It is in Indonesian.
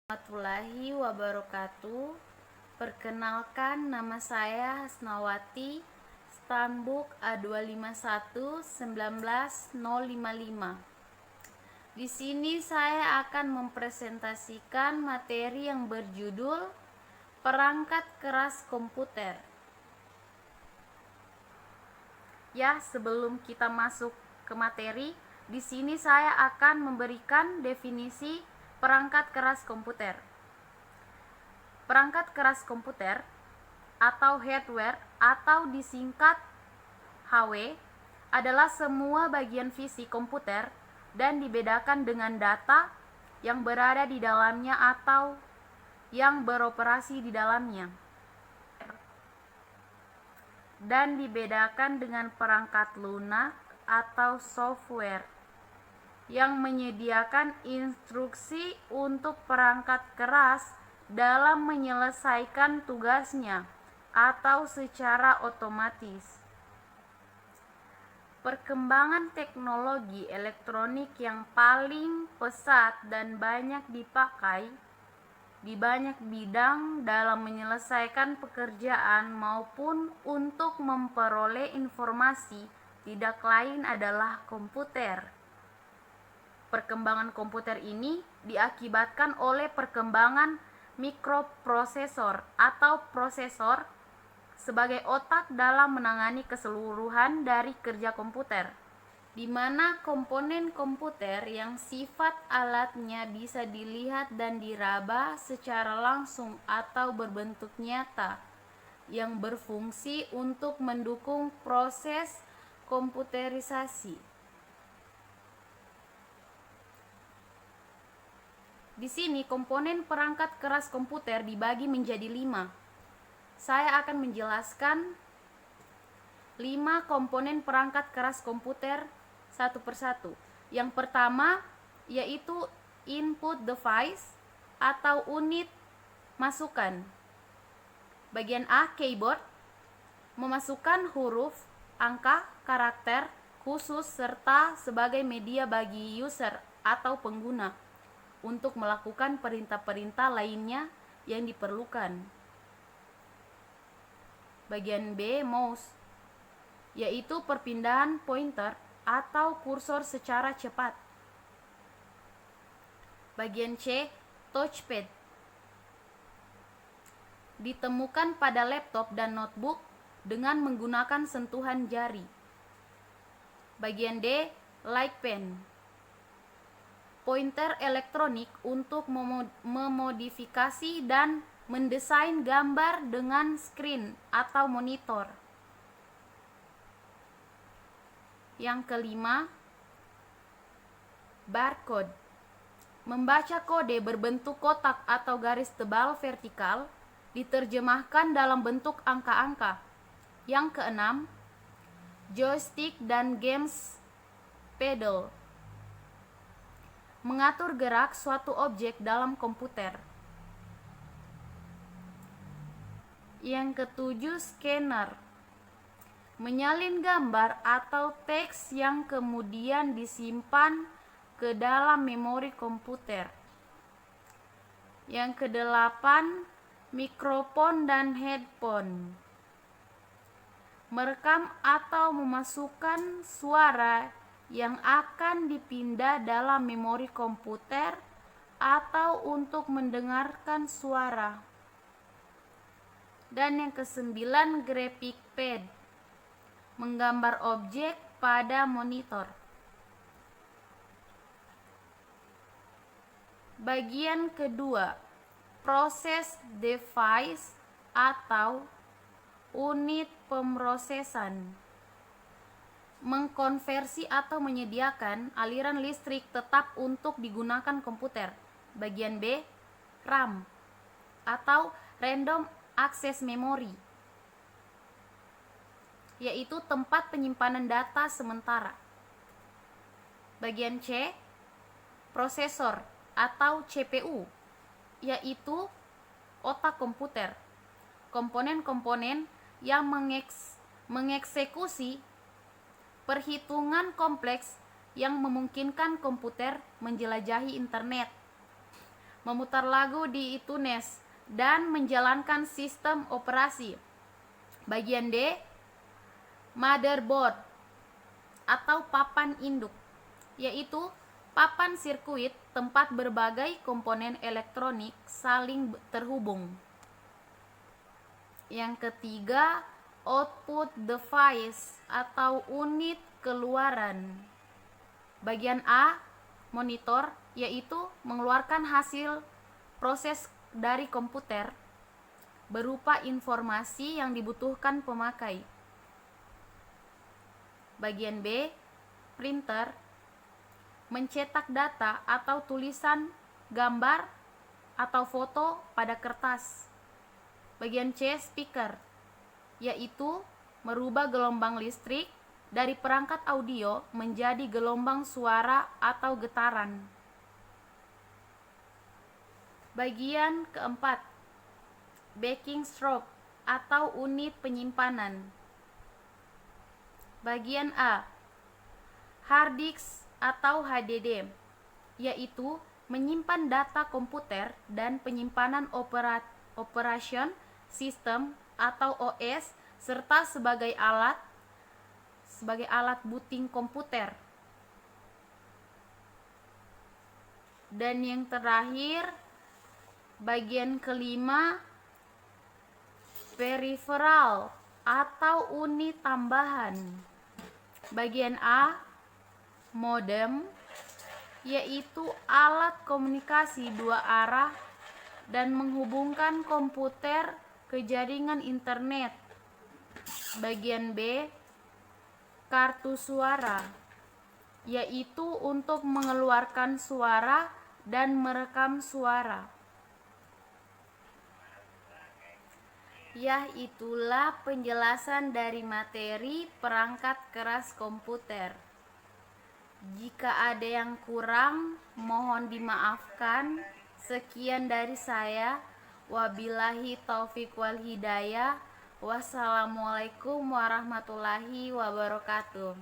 Warahmatullahi wabarakatuh. Perkenalkan, nama saya Hasnawati, Stanbook A251-19055. Di sini saya akan mempresentasikan materi yang berjudul perangkat keras komputer. Ya, sebelum kita masuk ke materi, di sini saya akan memberikan definisi perangkat keras komputer. Perangkat keras komputer atau hardware atau disingkat HW adalah semua bagian fisik komputer dan dibedakan dengan data yang berada di dalamnya atau yang beroperasi di dalamnya, dan dibedakan dengan perangkat lunak atau software yang menyediakan instruksi untuk perangkat keras dalam menyelesaikan tugasnya atau secara otomatis. Perkembangan teknologi elektronik yang paling pesat dan banyak dipakai di banyak bidang dalam menyelesaikan pekerjaan maupun untuk memperoleh informasi tidak lain adalah komputer. Perkembangan komputer ini diakibatkan oleh perkembangan mikroprosesor atau prosesor sebagai otak dalam menangani keseluruhan dari kerja komputer, di mana komponen komputer yang sifat alatnya bisa dilihat dan diraba secara langsung atau berbentuk nyata yang berfungsi untuk mendukung proses komputerisasi. Di sini komponen perangkat keras komputer dibagi menjadi 5. Saya akan menjelaskan 5 komponen perangkat keras komputer satu persatu. Yang pertama yaitu input device atau unit masukan. Bagian A, keyboard, memasukkan huruf, angka, karakter khusus serta sebagai media bagi user atau pengguna untuk melakukan perintah-perintah lainnya yang diperlukan. Bagian B, mouse, yaitu perpindahan pointer atau kursor secara cepat. Bagian C, touchpad, ditemukan pada laptop dan notebook dengan menggunakan sentuhan jari. Bagian D, light pen, pointer elektronik untuk memodifikasi dan mendesain gambar dengan screen atau monitor. Yang kelima, barcode, membaca kode berbentuk kotak atau garis tebal vertikal diterjemahkan dalam bentuk angka-angka. Yang keenam, joystick dan games pedal, mengatur gerak suatu objek dalam komputer. Yang ketujuh, scanner, menyalin gambar atau teks yang kemudian disimpan ke dalam memori komputer. Yang kedelapan, mikrofon dan headphone, merekam atau memasukkan suara yang akan dipindah dalam memori komputer atau untuk mendengarkan suara. Dan yang kesembilan, graphic pad, menggambar objek pada monitor. Bagian kedua, proses device atau unit pemrosesan, mengkonversi atau menyediakan aliran listrik tetap untuk digunakan komputer. Bagian B, RAM atau random access memory, yaitu tempat penyimpanan data sementara. Bagian C, prosesor atau CPU, yaitu otak komputer, komponen-komponen yang mengeksekusi perhitungan kompleks yang memungkinkan komputer menjelajahi internet. memutar lagu di iTunes, dan menjalankan sistem operasi. Bagian D, motherboard atau papan induk, yaitu papan sirkuit tempat berbagai komponen elektronik saling terhubung. Yang ketiga, output device atau unit keluaran. Bagian A, monitor, yaitu mengeluarkan hasil proses dari komputer berupa informasi yang dibutuhkan pemakai. Bagian B, printer, mencetak data atau tulisan, gambar, atau foto pada kertas. Bagian C, speaker, yaitu merubah gelombang listrik dari perangkat audio menjadi gelombang suara atau getaran. Bagian keempat, backing stroke atau unit penyimpanan. Bagian A, hard disk atau HDD, yaitu menyimpan data komputer dan penyimpanan operation system atau OS serta sebagai alat booting komputer. Dan yang terakhir, bagian kelima, peripheral atau unit tambahan. Bagian A, modem, yaitu alat komunikasi dua arah dan menghubungkan komputer ke jaringan internet. Bagian B, kartu suara, yaitu untuk mengeluarkan suara dan merekam suara. Ya, itulah penjelasan dari materi perangkat keras komputer. Jika ada yang kurang, mohon dimaafkan. Sekian dari saya. Wabillahi taufik wal hidayah. Wassalamualaikum warahmatullahi wabarakatuh.